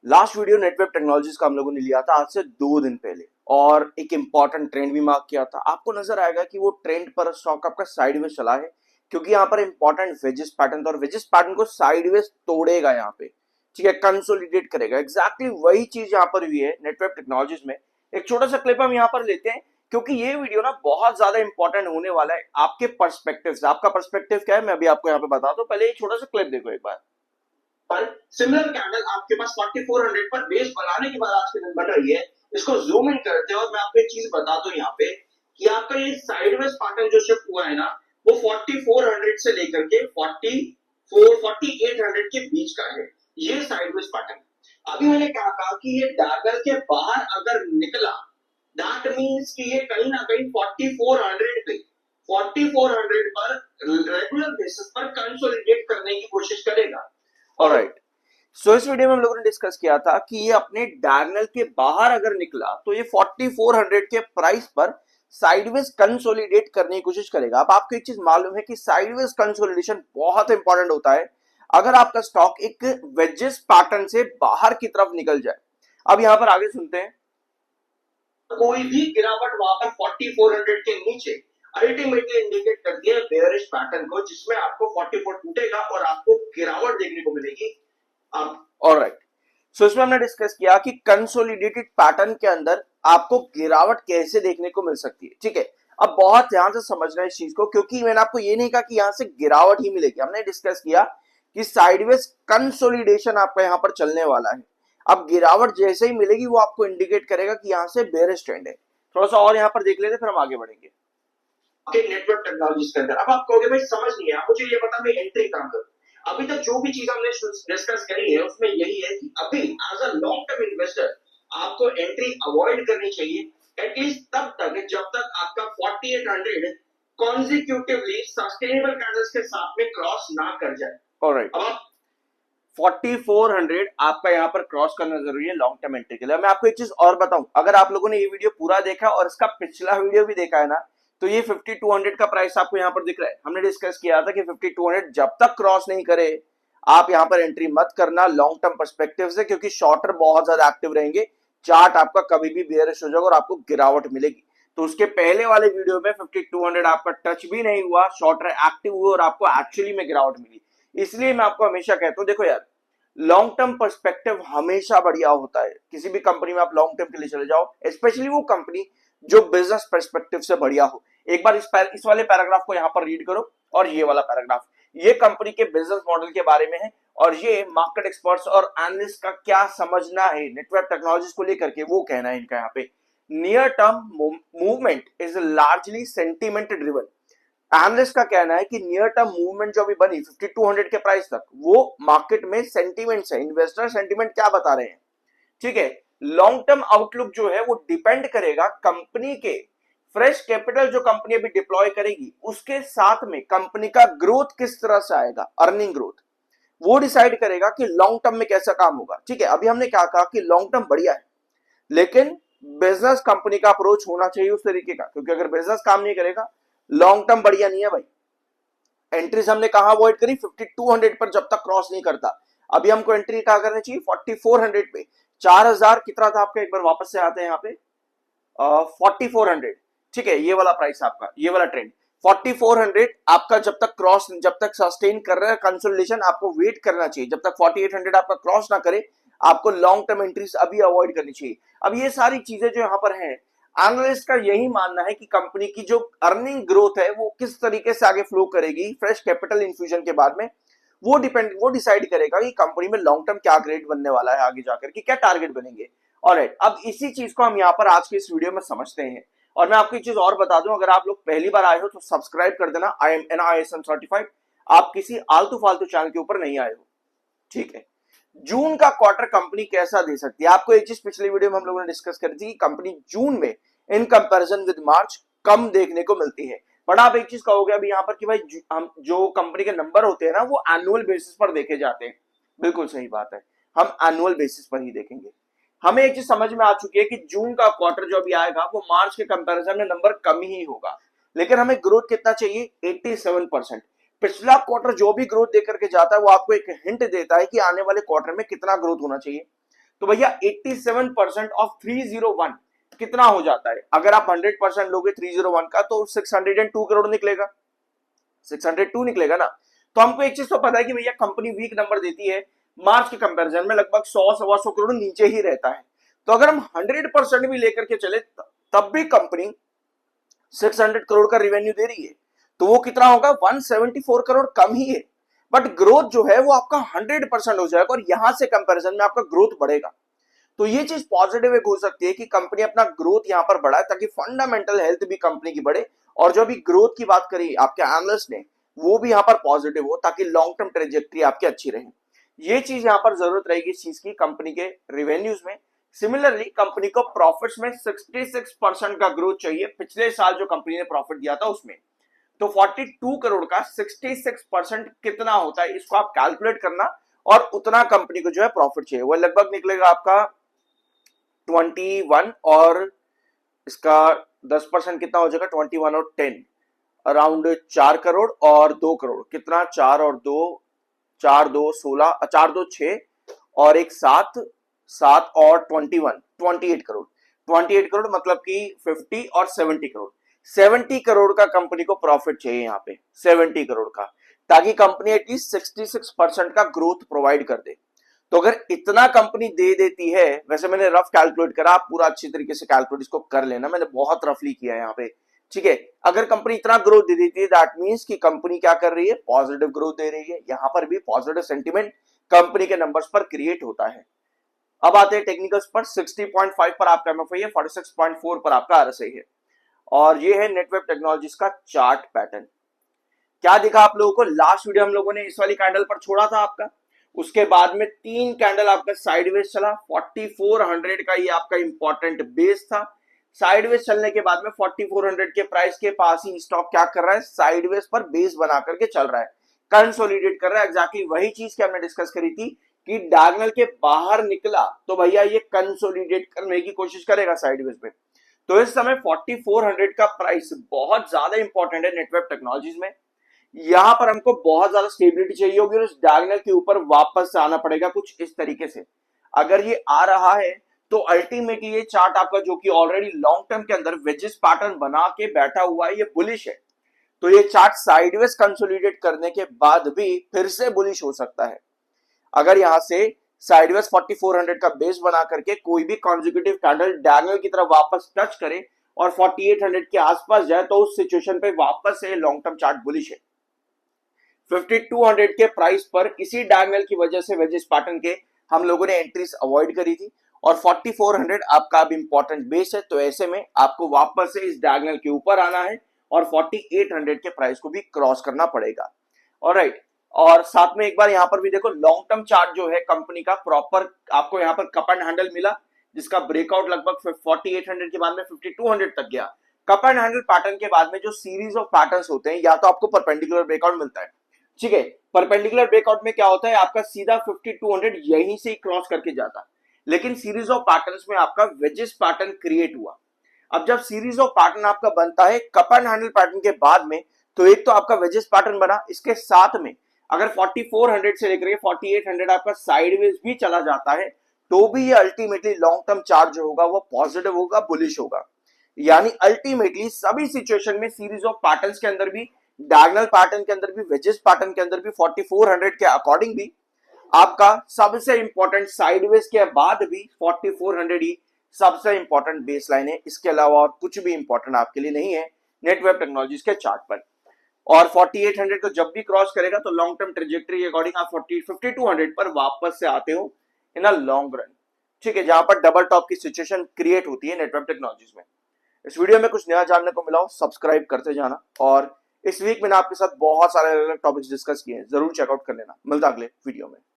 Last video network technologies का हम लोगों ने लिया था आज से 2 दिन पहले और एक इंपॉर्टेंट ट्रेंड भी मार्क किया था। आपको नजर आएगा कि वो ट्रेंड पर स्टॉक आपका साइडवेज चला है क्योंकि यहाँ पर इंपॉर्टेंट वेजिस पैटर्न था और वेजिस पैटर्न को साइडवेज तोड़ेगा यहाँ पे, ठीक है, कंसोलिडेट करेगा। एग्जैक्टली वही चीज यहाँ पर हुई है नेटवर्क टेक्नोलॉजीज में। एक छोटा सा क्लिप हम यहाँ पर लेते हैं क्योंकि ये वीडियो ना बहुत ज्यादा इंपॉर्टेंट होने वाला है आपके पर्सपेक्टिव से। आपका पर्सपेक्टिव क्या है मैं अभी आपको यहाँ पे बता दूं। पहले ये छोटा सा क्लिप देखो एक बार। पर सिमिलर कैंडल आपके पास 4400 पर बेस बनाने के बाद आज के दिन बन रही है। इसको जूम इन करते हैं और मैं आपको एक चीज बता दूं यहाँ पे कि आपका ये साइडवेज पैटर्न जो शिफ्ट हुआ है ना, वो 4400 से लेकर के 4800 के बीच का है ये साइडवेज पैटर्न। अभी मैंने कहा कि ये डार्गर के बाहर अगर निकला, दैट मीन्स कि ये कहीं ना कहीं 4400 पे 4400 पर रेगुलर बेसिस पर कंसोलिडेट करने की कोशिश करेगा। ऑलराइट, सो इस वीडियो में हम लोगों ने डिस्कस किया था कि ये अपने डायगोनल के बाहर अगर निकला तो ये 4400 के प्राइस पर साइडवेज कंसोलिडेट करने की कोशिश करेगा। अब आपको एक चीज मालूम है कि साइडवेज कंसोलिडेशन बहुत इंपॉर्टेंट होता है अगर आपका स्टॉक एक वेजेस पैटर्न से बाहर की तरफ निकल जाए। अब यहां पर आगे सुनते हैं। कोई भी गिरावट वहां पर 4400 के नीचे अल्टीमेटली इंडिकेट करती है बेयरिश पैटर्न को, जिसमें आपको 44 टूटेगा और आपको गिरावट देखने को मिलेगी। ऑलराइट, सो इसमें हमने डिस्कस किया कि कंसोलिडेटेड पैटर्न के अंदर आपको गिरावट कैसे देखने को मिल सकती है। ठीक है, अब बहुत ध्यान से समझना है इस चीज को क्योंकि मैंने आपको ये नहीं कहा कि यहां से गिरावट ही मिलेगी। हमने डिस्कस किया कि साइडवेज कंसोलिडेशन आपका यहां पर चलने वाला है। अब गिरावट जैसे ही मिलेगी वो आपको इंडिकेट करेगा कि यहां से बेयरिश ट्रेंड है। थोड़ा सा और यहां पर देख लेते फिर हम आगे बढ़ेंगे। नेटवर्क टेक्नोलॉजीज के अंदर अब आप कहोगे भाई समझ नहीं है, मुझे ये बता मैं एंट्री कहां करूं। अभी तक जो भी चीज हमने डिस्कस करी है उसमें यही है कि अभी as a long term investor आपको एंट्री अवॉइड करनी चाहिए एटलीस्ट तब तक जब तक आपका 4800 कॉन्जिक्यूटिवली सस्टेनेबल कैंडल्स के साथ में क्रॉस ना कर जाए। ऑलराइट, अब 4400 आपका यहाँ पर क्रॉस करना जरूरी है लॉन्ग टर्म एंट्री के लिए। मैं आपको एक चीज और बताऊं, अगर आप लोगों ने ये वीडियो पूरा देखा और इसका पिछला वीडियो भी देखा है ना, तो ये 5200 का प्राइस आपको यहाँ पर दिख रहा है। हमने डिस्कस किया था कि 5200 जब तक क्रॉस नहीं करे आप यहाँ पर एंट्री मत करना लॉन्ग टर्म पर्सपेक्टिव से, क्योंकि शॉर्टर बहुत ज्यादा एक्टिव रहेंगे। चार्ट आपका कभी भी बेयरिश हो जाएगा और आपको गिरावट मिलेगी। तो उसके पहले वाले वीडियो में 5200 आपका टच भी नहीं हुआ, शॉर्टर एक्टिव हुआ और आपको एक्चुअली में गिरावट मिली। इसलिए मैं आपको हमेशा कहता हूं देखो यार, लॉन्ग टर्म पर्सपेक्टिव हमेशा बढ़िया होता है। किसी भी कंपनी में आप लॉन्ग टर्म के लिए चले जाओ, स्पेशली वो कंपनी जो बिजनेस पर्सपेक्टिव से बढ़िया हो। एक बार इस वाले पैराग्राफ को यहां पर रीड करो और ये वाला पैराग्राफ, ये कंपनी के बिजनेस मॉडल के बारे में है और ये मार्केट एक्सपर्ट्स और एनालिस्ट का क्या समझना है नेटवर्क टेक्नोलॉजीज को लेकर के वो कहना है इनका। यहाँ पे near term movement is largely sentiment driven. Analyst का कहना है कि नियर टर्म मूवमेंट जो अभी बनी 5200 के प्राइस तक, वो मार्केट में सेंटीमेंट्स है, इन्वेस्टर सेंटीमेंट क्या बता रहे हैं। ठीक है, लॉन्ग टर्म आउटलुक जो है वो डिपेंड करेगा कंपनी के फ्रेश कैपिटल जो कंपनी अभी डिप्लॉय करेगी उसके साथ में कंपनी का ग्रोथ किस तरह से आएगा, अर्निंग ग्रोथ, वो डिसाइड करेगा कि लॉन्ग टर्म में कैसा काम होगा। ठीक है, अभी हमने क्या कहा कि लॉन्ग टर्म बढ़िया है लेकिन बिजनेस कंपनी का अप्रोच होना चाहिए उस तरीके का, क्योंकि अगर बिजनेस काम नहीं करेगा लॉन्ग टर्म बढ़िया नहीं है भाई। एंट्रीज हमने कहा अवॉइड करी 5200 पर जब तक क्रॉस नहीं करता। अभी हमको एंट्री कहा करनी चाहिए 4400 पे। 4000 कितना था आपका, एक बार वापस से आते हैं यहाँ पे 4400। ठीक है, ये वाला प्राइस आपका, ये वाला ट्रेंड 4400 आपका जब तक क्रॉस, जब तक सस्टेन कर रहा है कंसोलिडेशन, आपको वेट करना चाहिए। जब तक 4800 आपका क्रॉस ना करे आपको लॉन्ग टर्म एंट्रीज अभी अवॉइड करनी चाहिए। अब ये सारी चीजें जो यहाँ पर हैं, एनालिस्ट का यही मानना है कि कंपनी की जो अर्निंग ग्रोथ है वो किस तरीके से आगे फ्लो करेगी फ्रेश कैपिटल इन्फ्यूजन के बाद में, वो डिसाइड करेगा कि कंपनी में लॉन्ग टर्म क्या ग्रेड बनने वाला है, आगे जाकर कि क्या टारगेट बनेंगे। ऑलराइट, अब इसी चीज को हम यहाँ पर आज के इस वीडियो में समझते हैं। और मैं आपको एक चीज और बता दूं, अगर आप लोग पहली बार आए हो तो सब्सक्राइब कर देना। आई एम NISM सर्टिफाइड, आप किसी आलतू फालतू चैनल के ऊपर नहीं आए हो। ठीक है, जून का क्वार्टर कंपनी कैसा दे सकती है, आपको एक चीज पिछली वीडियो में हम लोगों ने डिस्कस करी थी, कंपनी जून में इन कंपैरिजन विद मार्च कम देखने को मिलती है। बट आप एक चीज कहोगे अभी यहाँ पर कि भाई हम जो कंपनी के नंबर होते हैं ना वो एनुअल बेसिस पर देखे जाते हैं। बिल्कुल सही बात है, हम एनुअल बेसिस पर ही देखेंगे। हमें एक चीज समझ में आ चुकी है कि जून का क्वार्टर जो अभी आएगा वो मार्च के कंपैरिजन में नंबर कम ही होगा, लेकिन हमें ग्रोथ कितना चाहिए, 87%। पिछला क्वार्टर जो भी ग्रोथ देकर के जाता है वो आपको एक हिंट देता है कि आने वाले क्वार्टर में कितना ग्रोथ होना चाहिए। तो भैया 87% ऑफ 301 कितना हो जाता है? अगर आप 100% लोगे 301 का तो 602 करोड़ निकलेगा, 602 निकलेगा ना। तो हमको एक चीज तो पता है कि भैया कंपनी वीक नंबर देती है, मार्च के कंपैरिजन में लगभग 100-125 करोड़ नीचे ही रहता है। तो अगर हम 100% भी लेकर के चले तब भी कंपनी 600 करोड़ का रिवेन्यू दे रही है, तो वो कितना होगा? 174 करोड़ कम ही है, बट ग्रोथ जो है वो आपका 100% हो जाएगा और यहां से कंपैरिजन में आपका ग्रोथ बढ़ेगा। तो ये चीज पॉजिटिव एक हो सकती है कि कंपनी अपना ग्रोथ यहां पर बढ़ाए ताकि फंडामेंटल हेल्थ भी कंपनी की बढ़े, और जो भी ग्रोथ की बात करी आपके एनालिस्ट ने वो भी यहां पर पॉजिटिव हो ताकि लॉन्ग टर्म ट्रेजेक्ट्री आपकी अच्छी रहे। ये चीज यहां पर जरूरत रहेगी इस चीज की कंपनी के रिवेन्यूज में। सिमिलरली कंपनी को प्रॉफिट्स में 66% का ग्रोथ चाहिए, पिछले साल जो कंपनी ने प्रॉफिट दिया था उसमें। तो 42 करोड़ का 66% कितना होता है, इसको आप कैलकुलेट करना, और उतना कंपनी को जो है प्रॉफिट चाहिए। वो लगभग निकलेगा आपका 21, और इसका 10% कितना हो जाएगा? 21 और 10 अराउंड 4 करोड़ और 2 करोड़, कितना? 4 और 2, 4 2 16, 4 2 6 और एक 7, 7 और 21, 28 करोड़। 28 करोड़ मतलब कि 50 और 70 करोड़, 70 करोड़ का कंपनी को प्रॉफिट चाहिए यहाँ पे, 70 करोड़ का, ताकि कंपनी एटलीस्ट 66% का ग्रोथ प्रोवाइड कर दे। तो अगर इतना कंपनी दे देती है, वैसे मैंने रफ कैलकुलेट करा, आप पूरा अच्छी तरीके से कैलकुलेट इसको कर लेना, मैंने बहुत रफली किया है यहाँ पे, ठीक है। अगर कंपनी इतना ग्रोथ दे देती है दैट मींस कि कंपनी क्या कर रही है? पॉजिटिव ग्रोथ दे रही है। यहां पर भी पॉजिटिव सेंटिमेंट कंपनी के नंबर्स पर क्रिएट होता है। अब आते हैं टेक्निकल्स पर। 60.5 पर आपका एमएफआई है, 46.4 पर आपका आरएसआई है, और ये है नेटवेब टेक्नोलॉजीज का चार्ट पैटर्न। क्या दिखा आप लोगों को? लास्ट वीडियो हम लोगों ने इस वाली कैंडल पर छोड़ा था आपका, उसके बाद में 3 कैंडल आपका साइडवेज चला, 4400 का ये आपका इंपॉर्टेंट बेस था। साइडवेज चलने के बाद में 4400 के प्राइस के पास ही स्टॉक क्या कर रहा है? साइडवेज पर बेस बना करके चल रहा है, कंसोलिडेट कर रहा है। एग्जैक्टली वही चीज की हमने डिस्कस करी थी कि डायगोनल के बाहर निकला तो भैया ये कंसोलिडेट करने की कोशिश करेगा साइडवेज में। तो इस समय 4400 का प्राइस बहुत ज्यादा इंपॉर्टेंट है नेटवेब टेक्नोलॉजीज में। यहां पर हमको बहुत ज्यादा स्टेबिलिटी चाहिए होगी और इस डायगोनल के ऊपर वापस से आना पड़ेगा कुछ इस तरीके से। अगर ये आ रहा है तो अल्टीमेटली ये चार्ट आपका, जो कि ऑलरेडी लॉन्ग टर्म के अंदर वेजिस पैटर्न बना के बैठा हुआ है, ये बुलिश है। तो ये चार्ट साइडवेज कंसोलिडेट करने के बाद भी फिर से बुलिश हो सकता है। अगर यहां से साइडवेज 4400 का बेस बना करके कोई भी कॉन्जिक्यूटिव कैंडल डायगोनल की तरफ वापस टच करे और 4800 के आसपास जाए तो उस सिचुएशन पे वापस से लॉन्ग टर्म चार्ट बुलिश है। 5200 के प्राइस पर इसी डायगोनल की वजह से वेजिस पैटर्न के हम लोगों ने एंट्रीज अवॉइड करी थी, और 4400 आपका अब इंपॉर्टेंट बेस है। तो ऐसे में आपको वापस से इस डायगोनल के ऊपर आना है और 4800 के प्राइस को भी क्रॉस करना पड़ेगा। ऑलराइट, और साथ में एक बार यहां पर भी देखो लॉन्ग टर्म चार्ट जो है कंपनी का प्रॉपर आपको यहां पर कप एंड हैंडल मिला, जिसका ब्रेकआउट लगभग 4800 के बाद में 5200 तक गया। कप एंड हैंडल पैटर्न के बाद में जो सीरीज ऑफ पैटर्न्स होते हैं, या तो आपको परपेंडिकुलर ब्रेकआउट मिलता है, ठीक है। परपेंडिकुलर ब्रेकआउट में क्या होता है? आपका सीधा 5200 यहीं से क्रॉस करके जाता है, लेकिन सीरीज ऑफ पैटर्न्स में आपका वेजिस पैटर्न क्रिएट हुआ। अब जब सीरीज ऑफ पैटर्न आपका बनता है कप एंड हैंडल पैटर्न के बाद में, तो एक तो आपका वेजिस पैटर्न बना, इसके साथ में अगर 4400 से लेकर 4800 आपका साइडवेज भी चला जाता है तो भी ये अल्टीमेटली लॉन्ग टर्म चार्ट जो होगा वो पॉजिटिव होगा, बुलिश होगा। यानी अल्टीमेटली सभी सिचुएशन में सीरीज ऑफ पैटर्न्स के अंदर भी, डायगोनल पैटर्न के अंदर भी, वेजेस पैटर्न के अंदर भी 4400 के अकॉर्डिंग भी आपका सबसे इंपॉर्टेंट साइडवेज के बाद भी 4400 ही सबसे इंपॉर्टेंट बेस लाइन है। इसके अलावा और कुछ भी इंपॉर्टेंट आपके लिए नहीं है नेटवेब टेक्नोलॉजीज के चार्ट पर। और 4800 को जब भी क्रॉस करेगा तो लॉन्ग टर्म ट्रेजेक्टरी के अकॉर्डिंग आप 5200 पर वापस से आते हो इन अ लॉन्ग रन, ठीक है, जहां पर डबल टॉप की सिचुएशन क्रिएट होती है नेटवेब टेक्नोलॉजीज में। इस वीडियो में कुछ नया जानने को मिला हो, सब्सक्राइब करते जाना, और इस वीक मैंने आपके साथ बहुत सारे अलग अलग टॉपिक्स डिस्कस किए हैं, जरूर चेकआउट कर लेना। मिलता अगले वीडियो में।